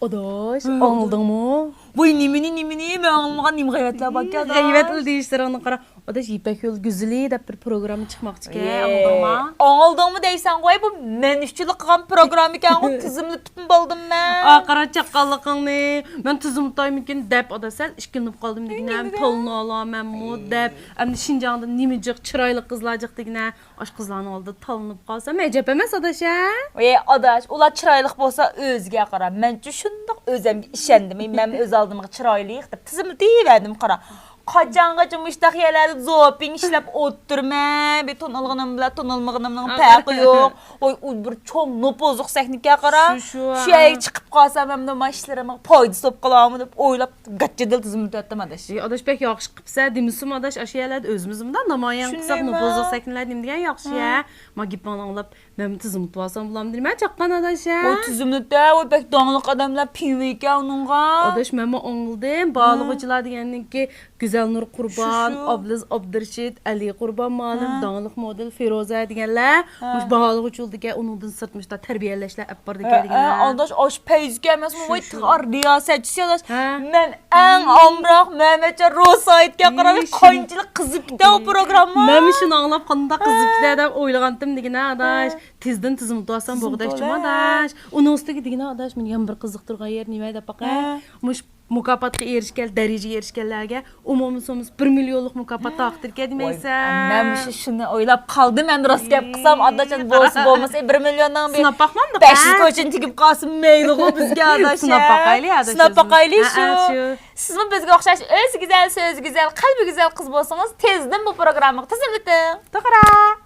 Adaş, anıldın mı? Bu nimini ben anlamagan nim gayvetler bak ya da. Gayvetli deyişler onu qara. Adaş İpek Yol güzeli dep bir program çıkmakçı ki, anıldın mı? Anıldın mı deysen koy bu menüşçülük qan program iken o tizimli tutun baldım ben. Qara çaqqallıqını. Ben tuzumtayım iken dep adasal işkinip qaldım digine. Tolunu alamam mu dep. Hem Şinjan'da nimicik çıraylı qızlacıq digine. Aş qızlarını aldı talınıp qalsam ecep emas adaş ha? Adaş, ular çıraylık bolsa özge qara. Məncə şundaq özəmə işendim. Mən öz aldığıma çıraylıyıq da tizimli deyiverdim qara. Qaçanğaca müştaq yerlərdə zoping işləb oturma. Bir ton alğanım bilə ton almağınımın pəqi yox. Oy bir çoğ nopozuq səxnikə qara. Şüyə çıxıb qalsam mən də maşlarıma paydı sop qalamı deyib oylab qaçıdıl tizimli tutdum adaş. Adaş pek yaxşı qıpsa demisum adaş aşıyalar özümüzdən namayan qısaq nopozuq səkinlər demdigan yaxşı ya. Ma gipman anlap mən tizim tuasam bulam deyim. Mən çaqqan adaş ya. O tizimli də o pek dağınıq adamlar pinveyke onunğa. Adaş mən anıldım. Bağlıqçılar deyənin ki Güzel Nur Qurban, Ablaz Abdurşid, Ali Qurban malum, dağınıq model Firoza deyənlər. Muş bağlıqçı oldu ki onundan sırtmışlar, tərbiyələşlər, əppar deyənlər. Adaş aş peyzge emas mı? Vay tıqar riyasetçisi adaş. Mən ən amraq Mehmetcan Rosayit'e qara bir koyunçılıq qızıb da o programma. Mən işin anlap qanda qızıb da edəm oylandım deyənə adaş. Tizdən tizim tuasam boğdaşçım adaş. Onun üstə deyənə adaş mən yan bir qızıqdırğan yer nimə də baqa. Muş mükafatga erişkel, derece erişkellerge umumsumuz 1 milyonluk mükafat takdir edmeysen. Ben şunu oylap kaldım ben rast gap kısam adaşın boğası boğması 1 milyondan bir. Sınap bakmam da. 500 koçun tikip kalsın meyli o bizge adaş. Sınap bakaylı ya adaş. Sınap bakaylı şu. Siz mi bizge okşaş öz güzel söz güzel kalbi güzel kız bolsanız tezden bu programı tezim bitti. Tıkara.